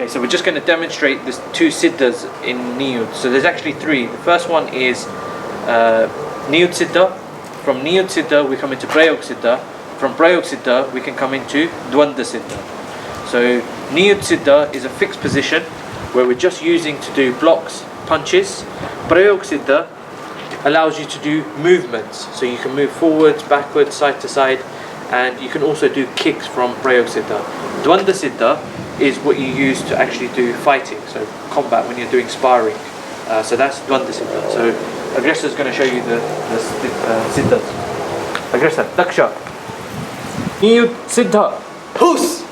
Okay, so we're just going to demonstrate the two siddhas in Ni-Yuddha. So there's actually three. The first one is Ni-Yuddha siddha. From Ni-Yuddha siddha we come into Prayog siddha. From Prayog siddha we can come into Dvandva siddha. So Ni-Yuddha siddha is a fixed position where we're just using to do blocks, punches. Prayog siddha allows you to do movements. So you can move forwards, backwards, side to side, and you can also do kicks from Prayog siddha. Dvandva siddha is what you use to actually do fighting, so combat when you're doing sparring. So that's Dvandva siddha. So Aggressor is going to show you the siddhas. Aggressor, Daksha. Ni-Yuddha siddha. Hus!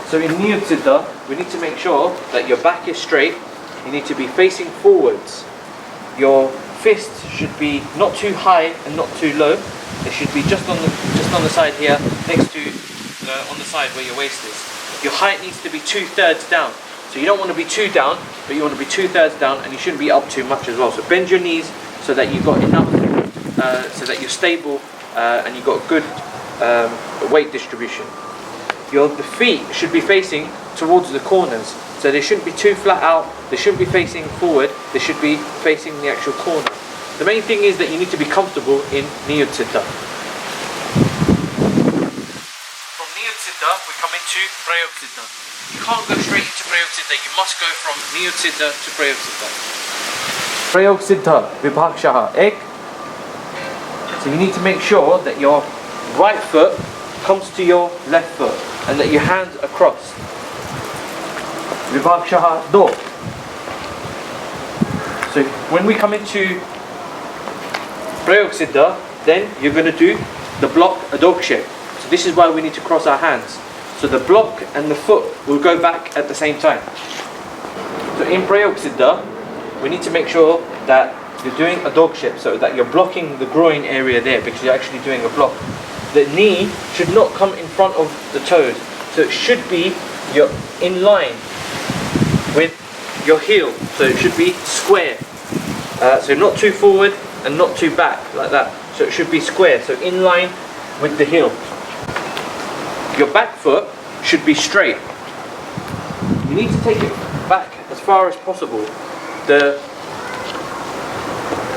So in Ni-Yuddha siddha, we need to make sure that your back is straight. You need to be facing forwards. Your fist should be not too high and not too low. It should be just on the side here, next to on the side where your waist is. Your height needs to be 2/3 down. So you don't want to be too down, but you want to be 2/3 down, and you shouldn't be up too much as well. So bend your knees so that you've got enough, so that you're stable and you've got good weight distribution. The feet should be facing towards the corners. So they shouldn't be too flat out, they shouldn't be facing forward, they should be facing the actual corner. The main thing is that you need to be comfortable in Ni-Yuddha siddha. From Ni-Yuddha siddha, we come into Prayog siddha. You can't go straight into Prayog siddha, you must go from Ni-Yuddha siddha to Prayog siddha. Prayog siddha, vibhakshaha, ek. So you need to make sure that your right foot comes to your left foot and that your hands are crossed. Vibhakshaha, do. So when we come into Prayog siddha, then you're going to do the block a dog shape. So this is why we need to cross our hands. So the block and the foot will go back at the same time. So in Prayog siddha, we need to make sure that you're doing a dog shape, so that you're blocking the groin area there, because you're actually doing a block. The knee should not come in front of the toes. So it should be you're in line with your heel. So it should be square. So not too forward and not too back, like that. So it should be square, so in line with the heel. Your back foot should be straight. You need to take it back as far as possible.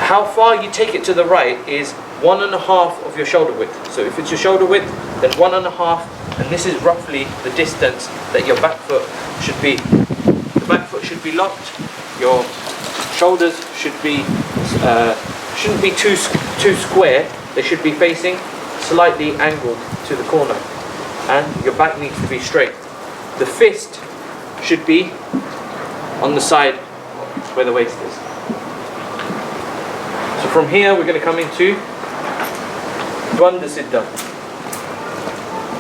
How far you take it to the right is 1.5 of your shoulder width. So if it's your shoulder width, then 1.5, and this is roughly the distance that your back foot should be. The back foot should be locked. Your shoulders shouldn't be too square. They should be facing slightly angled to the corner, and your back needs to be straight. The fist should be on the side where the waist is. So from here we're going to come into Dvandva siddha.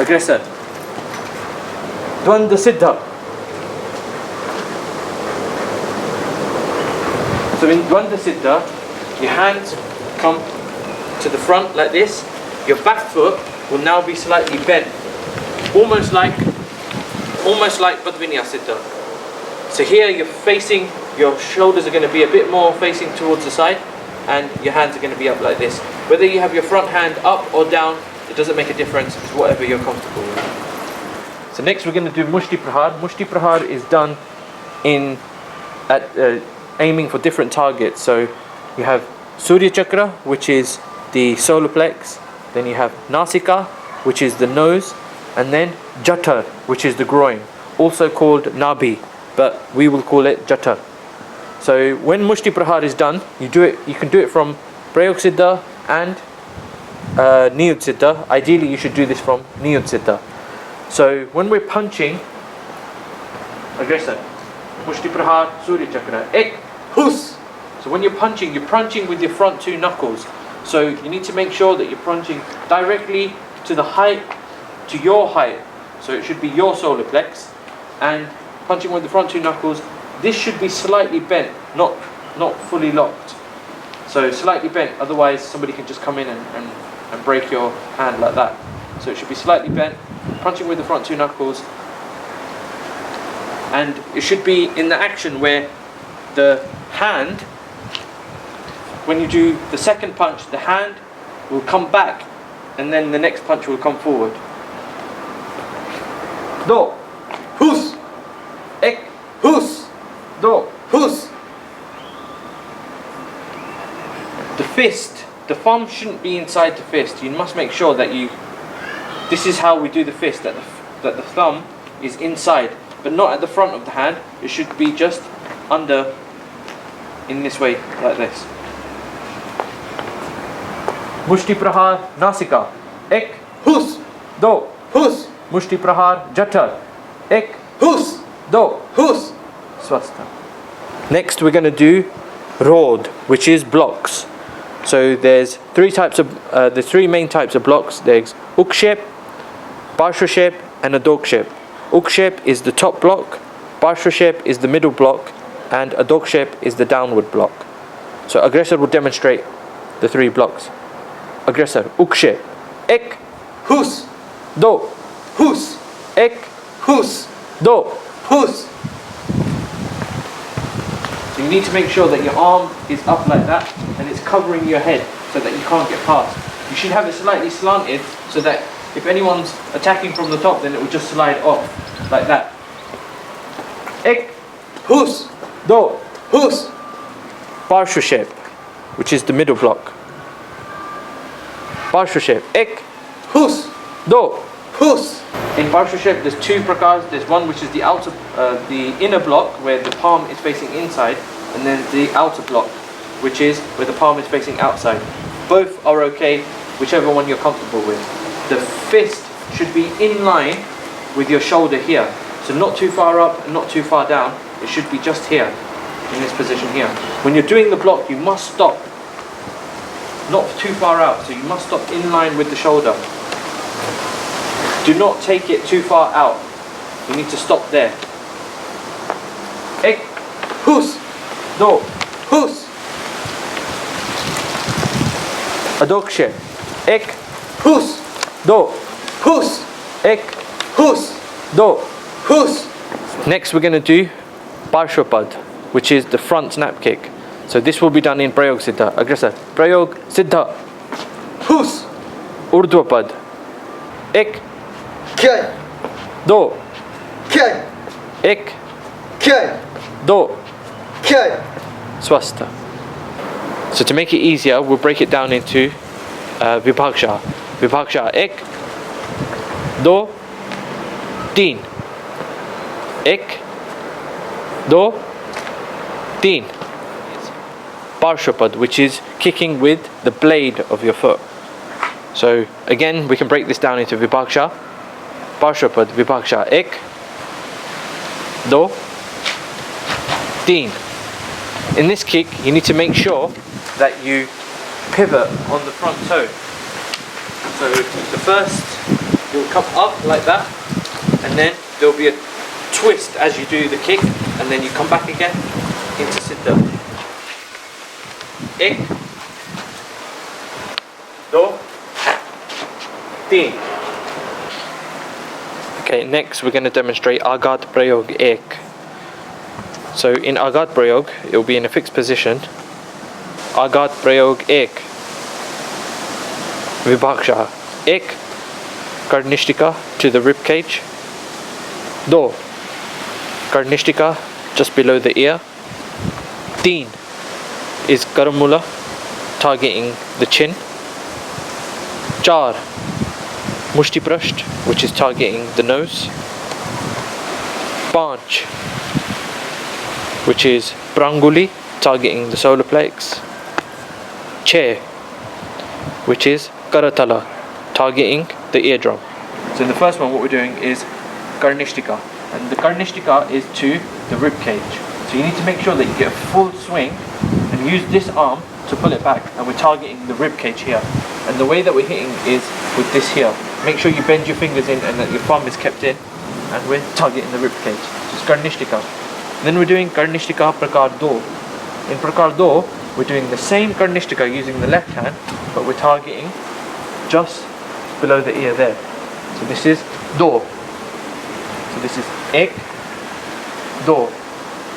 Aggressor. Dvandva siddha. So in Dvandva siddha, your hands come to the front like this. Your back foot will now be slightly bent, almost like Padvinya siddha. So here you're facing, your shoulders are going to be a bit more facing towards the side, and your hands are going to be up like this. Whether you have your front hand up or down, it doesn't make a difference. It's whatever you're comfortable with. So next we're going to do Mushti Prahar. Mushti Prahar is done aiming for different targets. So you have Surya Chakra, which is the solar plex. Then you have Nasika, which is the nose, and then Jata, which is the groin, also called Nabhi, but we will call it Jata. So when Mushti Prahar is done, you can do it from Prayog siddha and Ni-Yuddha siddha. Ideally you should do this from Ni-Yuddha siddha. So when we're punching, aggressor, Mushti Prahar, Surya Chakra, ek, hus. So when you're punching with your front two knuckles. So you need to make sure that you're punching directly to your height. So it should be your solar plex, and punching with the front two knuckles. This should be slightly bent, not fully locked. So slightly bent, otherwise somebody can just come in and break your hand like that. So it should be slightly bent, punching with the front two knuckles. And it should be in the action where the hand, when you do the second punch, the hand will come back and then the next punch will come forward. Do. Hus. fist, the thumb shouldn't be inside the fist. You must make sure that this is how we do the fist, that the thumb is inside, but not at the front of the hand. It should be just under, in this way, like this. Mushti prahar nasika. Ek. Hus. Do. Hus. Mushti prahar jattar. Ek. Hus. Do. Hus. Swasta. Next we're going to do rod, which is blocks. So there's the three main types of blocks. There's ukshep, parshvashep and adokshep. Ukshep is the top block, parshvashep is the middle block, and adokshep is the downward block. So aggressor will demonstrate the three blocks. Aggressor, ukshep, ek, Hus. do, Hus. ek, Hus. do. Hus. So you need to make sure that your arm is up like that and it's covering your head so that you can't get past. You should have it slightly slanted so that if anyone's attacking from the top, then it will just slide off like that. Ek, Hus. do, Hus. parshvashep, which is the middle block. Parshvashep, ek, Hus. do. Hus. In parshvashep, there's two prakars. There's one which is the inner block where the palm is facing inside, and then the outer block, which is where the palm is facing outside. Both are okay, whichever one you're comfortable with. The fist should be in line with your shoulder here. So not too far up and not too far down. It should be just here, in this position here. When you're doing the block, you must stop. Not too far out, so you must stop in line with the shoulder. Do not take it too far out. You need to stop there. Ek, Hus. do, Hus. adokshep, ek, Hus. do, Hus. ek, Hus. do. Hus. Next we're going to do parshvapad, which is the front snap kick. So this will be done in prayog siddha. Aggressor, prayog siddha, Hus. urdhvapad, ek, Kya. do, Kya. ek, Kya. do, Kya. swasta. So to make it easier, we'll break it down into vibhaksha. Vibhaksha, ek, do, teen. Ek, do, teen. Parshvapad, which is kicking with the blade of your foot. So again, we can break this down into vibhaksha. Parshvapad, vibhaksha, ek, do, teen. In this kick, you need to make sure that you pivot on the front toe. So the first, you'll come up like that, and then there'll be a twist as you do the kick, and then you come back again into siddha. Ek, do, teen. Okay, next we're going to demonstrate Agat Prayog Ek. So in Agat Prayog, it will be in a fixed position. Agat Prayog Ek. Vibhaksha. Ek. Karnishtika to the rib cage. Do. Karnishtika just below the ear. Teen is Karamula, targeting the chin. Char. Mushti Prasht, which is targeting the nose. Panch, which is Pranguli, targeting the solar plex. Che, which is Karatala, targeting the eardrum. So in the first one, what we're doing is Karnishtika, and the Karnishtika is to the rib cage. So you need to make sure that you get a full swing and use this arm to pull it back, and we're targeting the rib cage here. And the way that we're hitting is with this here. Make sure you bend your fingers in and that your thumb is kept in, and we're targeting the rib cage. So it's Karnishtika. Then we're doing Karnishtika Prakar Do. In Prakar Do, we're doing the same Karnishtika using the left hand, but we're targeting just below the ear there. So this is Do. So this is Ek, Do.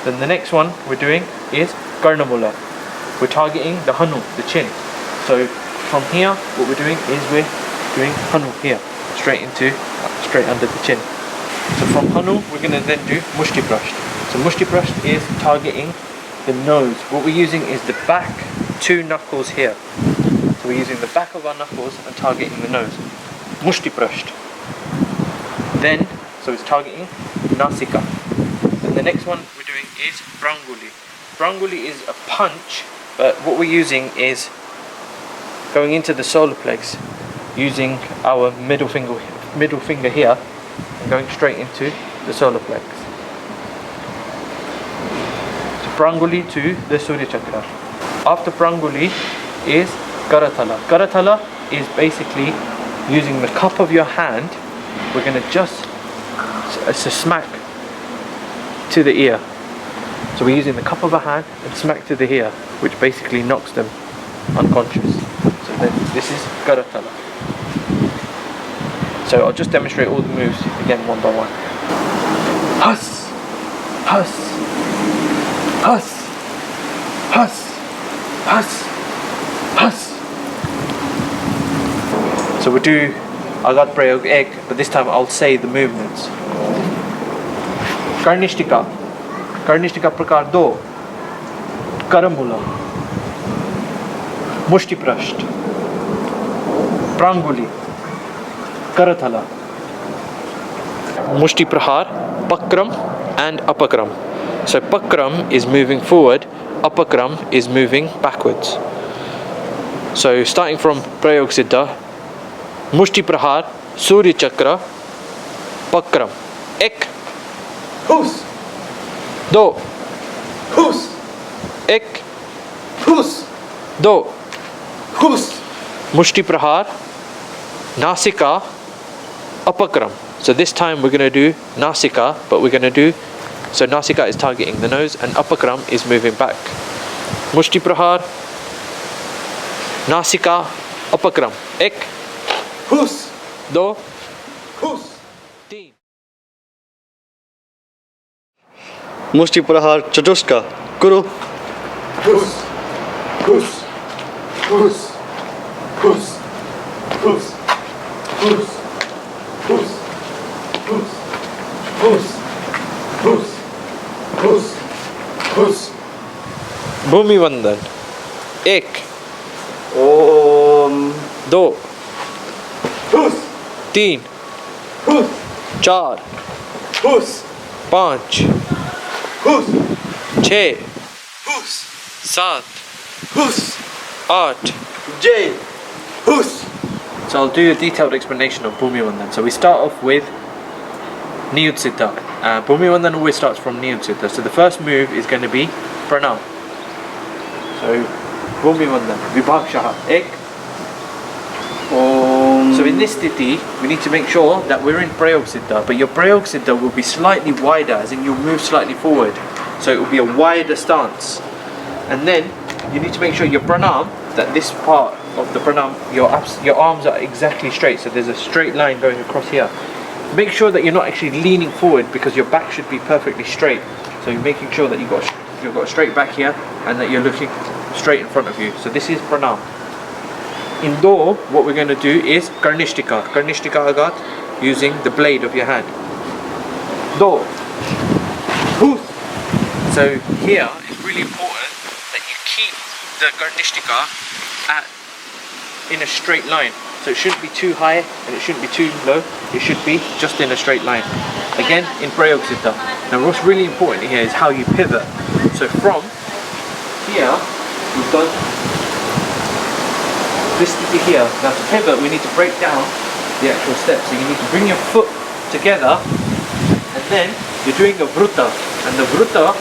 Then the next one we're doing is Karnamula. We're targeting the Hanu, the chin. So from here, what we're doing is we're doing Hanu here, straight under the chin. So from Hanu, we're going to then do Mushti Prasht. So Mushti Prasht is targeting the nose. What we're using is the back two knuckles here. So we're using the back of our knuckles and targeting the nose. Mushti prasht. Then, so it's targeting nasika. And the next one we're doing is pranguli. Pranguli is a punch, but what we're using is going into the solar plex, using our middle finger here, and going straight into the solar plex. So pranguli to the Surya Chakra. After pranguli is karathala. Karathala is basically using the cup of your hand. We're going to just smack to the ear. So we're using the cup of our hand and smack to the ear, which basically knocks them unconscious. So then this is karathala. So I'll just demonstrate all the moves again one by one. Hus, hus, hus, hus, hus, hus. So we'll do Agat Prayog Ek, but this time I'll say the movements. Karnishtika. Karnishtika Prakar 2. Karamula. Mushti Prasht. Pranguli. Karathala. Mushti Prahar, Pakram and Apakram. So Pakram is moving forward, Apakram is moving backwards. So starting from Prayog Siddha, Mushti Prahar, Surya Chakra, Pakram. Ek. Hus. Do. Hus. Ek. Hus. Do. Hus. Mushti Prahar, Nasika, Apakram. So this time we're going to do Nasika, but we're going to do, so Nasika is targeting the nose and Apakram is moving back. Mushti Prahar, Nasika, Apakram. Ek. Hus. Do. Hus. Teen. मुष्टि प्रहार चतुष्का करो. Hus. Hus. Hus. Hus. Hus. Hus. Hus. Hus. Hus. Hus. Hus. Hus. Bhumi Vandan. Ek. Om. Do. Hus. Teen. Hus. Char. Hus. Panch. Hus. Chhe. Hus. Saat. Hus. Acht. J. Hus. So I'll do a detailed explanation of Bhumi Vandan. So we start off with Ni-Yuddha. Bhumi Vandan always starts from Ni-Yuddha. So the first move is going to be Pranam. So Bhumi Vandan. Vibhakshaha. Ek. Om. So in this sthiti, we need to make sure that we're in Prayog Siddha, but your Prayog Siddha will be slightly wider, as in you'll move slightly forward. So it will be a wider stance. And then you need to make sure your Pranam, that this part of the Pranam, your arms are exactly straight. So there's a straight line going across here. Make sure that you're not actually leaning forward, because your back should be perfectly straight. So you're making sure that you've got a straight back here and that you're looking straight in front of you. So this is Pranam. In Do, what we're going to do is Karnishtika. Karnishtika Agat, using the blade of your hand. Do. Hus. So here it's really important that you keep the Karnishtika in a straight line. So it shouldn't be too high and it shouldn't be too low. It should be just in a straight line. Again, in Prayog Siddha. Now what's really important here is how you pivot. So from here, we've done this sthiti here. Now to pivot, we need to break down the actual steps. So you need to bring your foot together, and then you're doing a vrutta. And the vrutta,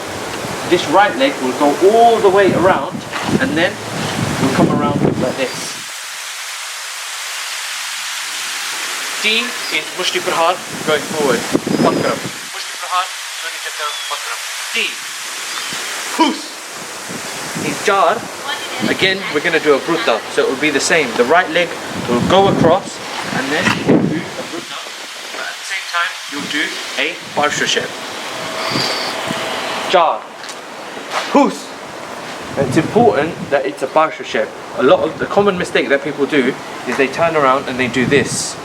this right leg will go all the way around, and then we'll come around like this. Teen is Mushti Prahar, going forward. Pakram. Mushti Prahar, Surya Chakra, Pakram. Teen. Hus. In Char, again we're going to do a vrutta, so it will be the same. The right leg will go across and then you'll do a vrutta, but at the same time you'll do a parshashep. Char. Hus. It's important that it's a parshashep. A lot of the common mistake that people do is they turn around and they do this.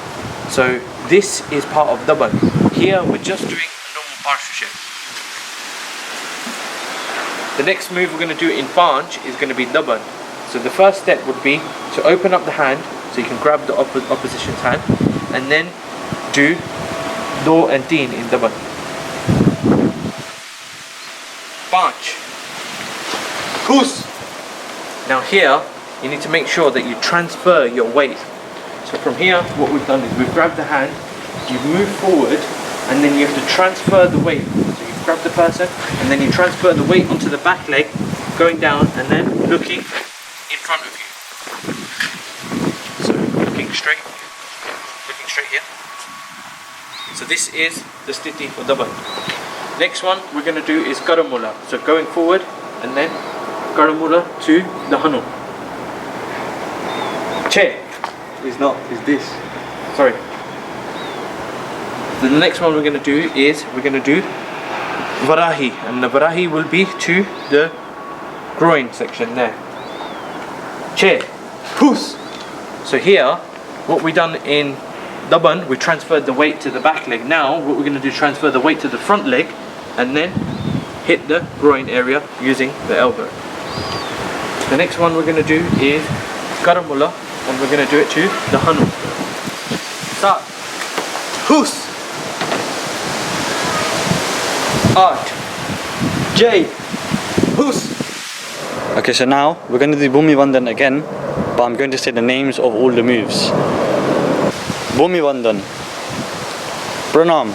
So this is part of Daban. Here we're just doing a normal parshashep. The next move we're going to do in Panch is going to be Daban. So the first step would be to open up the hand, so you can grab the opposition's hand, and then do do and teen in daban. 5. Hus. Now here, you need to make sure that you transfer your weight. So from here, what we've done is we've grabbed the hand, you've moved forward, and then you have to transfer the weight. So you grab the person, and then you transfer the weight onto the back leg, going down, and then looking in front of you. So looking straight here. So this is the stiti for daban. Next one we're going to do is garamula. So going forward, and then garamula to the hanu. Che. It's not, it's this. Sorry. Then the next one we're going to do is we're going to do varahi, and the varahi will be to the groin section there. Che. Hus. So here, what we done in daban, we transferred the weight to the back leg. Now what we're going to do is transfer the weight to the front leg, and then hit the groin area using the elbow. The next one we're going to do is garamula, and we're going to do it to the hanu. Start. Hus. 8. J. Hus. Okay, so now we're going to do Bhumi Vandan again, but I'm going to say the names of all the moves. Bhumi Vandan. Pranam.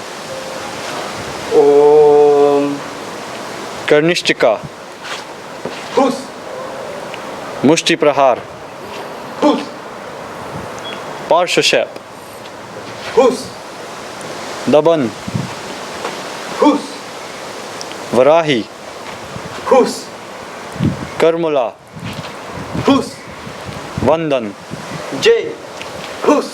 Om. Karnishtika. Hus. Mushti Prahar. Hus. Parshashep. Hus. Daban. Hus. Varahi. Hus. Karmula. Hus. Vandan. J. Hus.